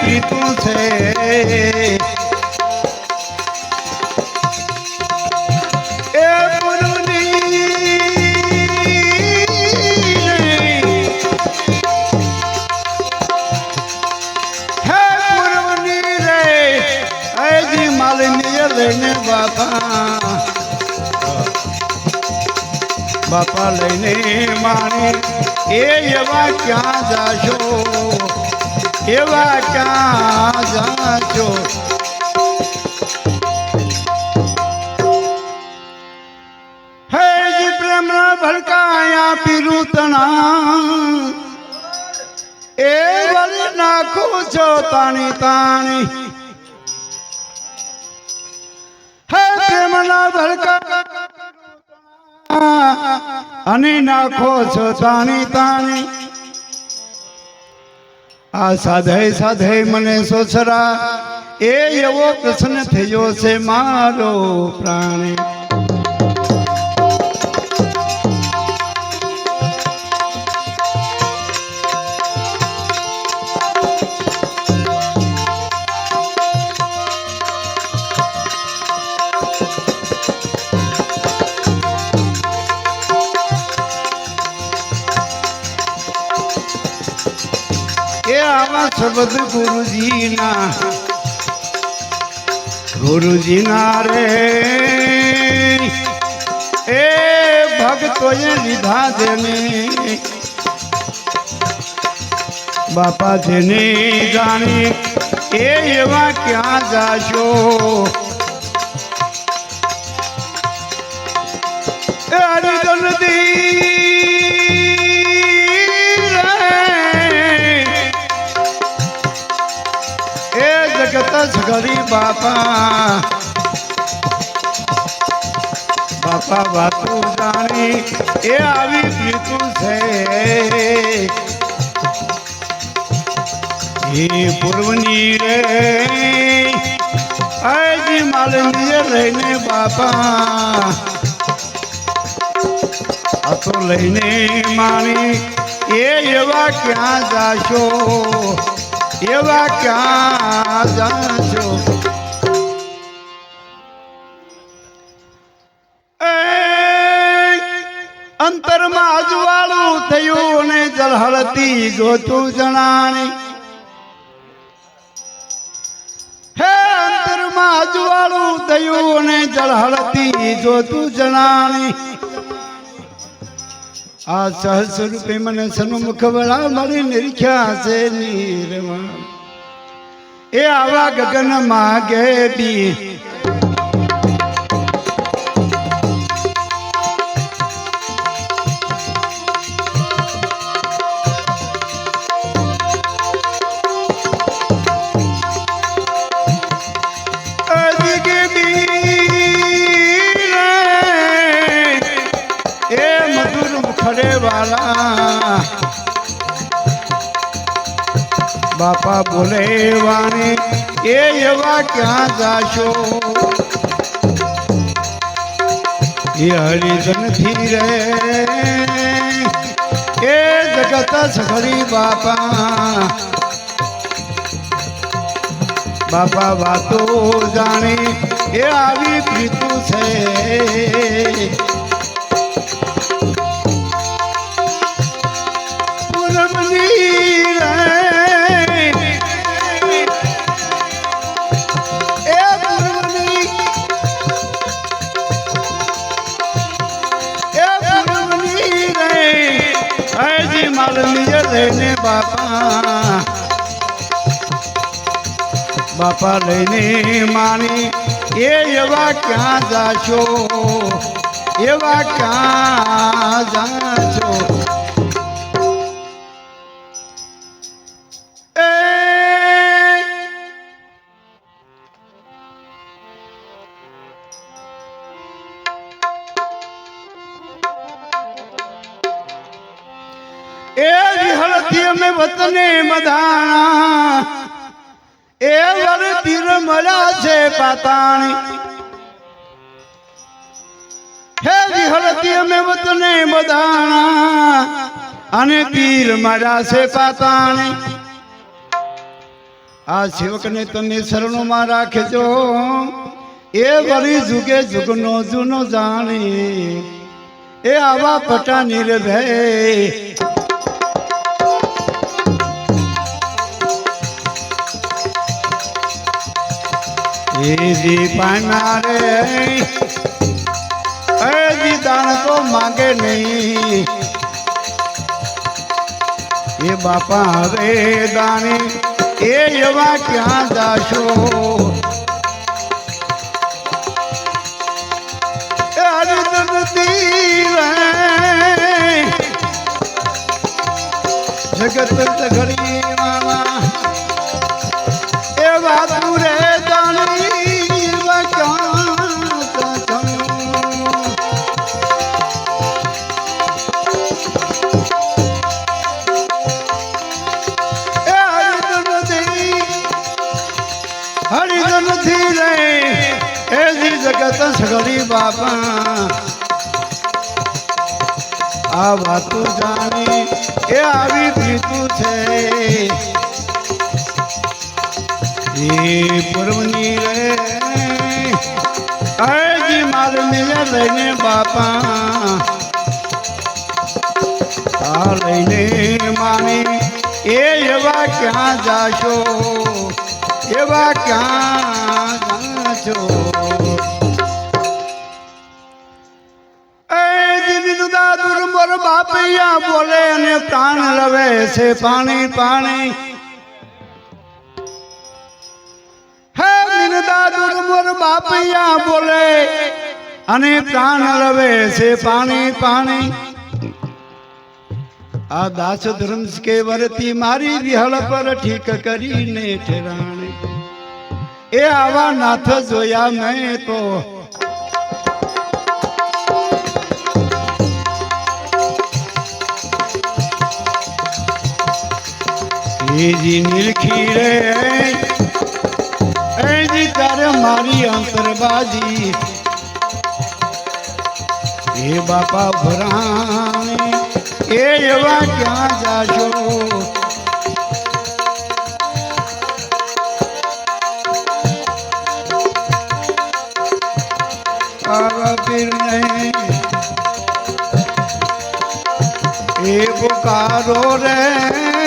પ્રીતું છે એ પૂર્વની રે હજી માલની લઈને બાપા લઈને માણી એ એવા ક્યાં જાશો એવા ક્યાં જાશો હે જી પ્રેમના ભડકાયા પીરુતણા એ વળી નાખો છો તાણી તાણી હે પ્રેમના ભડકા અને નાખો છો તાણી તાણી આ સાધે સાધે મને સોસરા એ એવો પ્રશ્ન થયો છે મારો પ્રાણી શબ્દ ગુરુજીના રે એ ભક્તોએ લીધા જેને બાપા જેને જાણી એ એવા ક્યાં જાશો એ હરિજનદી ઘડી બાપા બાપા વાતું જાણી એ આવી પ્રીતું છે એ પૂર્વની રે હજી માલની લઈને બાપા આ તો લઈને માણી એ એવા ક્યાં જાશો એવા ક્યાં જાશો અંતરમાં અજવાળું થયું ને જળહળતી જોતું જણાણી હે અંતરમાં અજવાળું થયું ને જળહળતી જોતું જણાણી આ સહસ્ર રૂપે મને સન્મુખ વળા મારી નિરીખ્યા છે નીરવા એ આવા ગગન માગે બી બાપા બોલે વાણી એ એવા ક્યાં જાશો એ હરિજનથી રે એ જગત સખરી બાપા બાપા વાતો જાણી એ આવી પ્રીતું છે લઈને બાપા બાપા લઈને માણી એ એવા ક્યાં જાશો એવા ક્યાં જાશો में वतने मदाना ए वर तीर मला से पाताणी हे विहलती में वतने मदाना अने तीर मला से पाताणी આ સેવકને તમે શરણોમાં રાખજો એ વળી જુગે જુગનો જૂનો જાણી એ આવા પટા નિર્ભય જી પાના રે જી દાન તો માંગે નહીં એ બાપા હવે દાણી એ એવા ક્યાં જાશો જગત ઘડી મામા એ બાપુ રે દાણી હરિજન થી રે એ જગત સગડી બાપા આ વાતું જાણી એ આવી પીતું છે એ પૂર્વની રે હજી માર મિલે લઈને બાપા આ લઈને માની એ એવા ક્યાં જાશો એવા ક્યાં જાશો બાપૈયા બોલે અને પ્રાણ લવે છે પાણી પાણી હે મિનદા દુર્મર બાપૈયા બોલે અને પ્રાણ લવે છે પાણી પાણી આ દાસ ધર્મ કે વરતી મારી વિહળ પર ઠીક કરીને ઠેરાણે એ આવા નાથ જોયા મેં તો જી નિરખી રે જી તારે મારી અંતરબાજી એ બાપા ભરાણે એ એવા ક્યાં જાશો આવા પીર નહીં એ પુકારો રે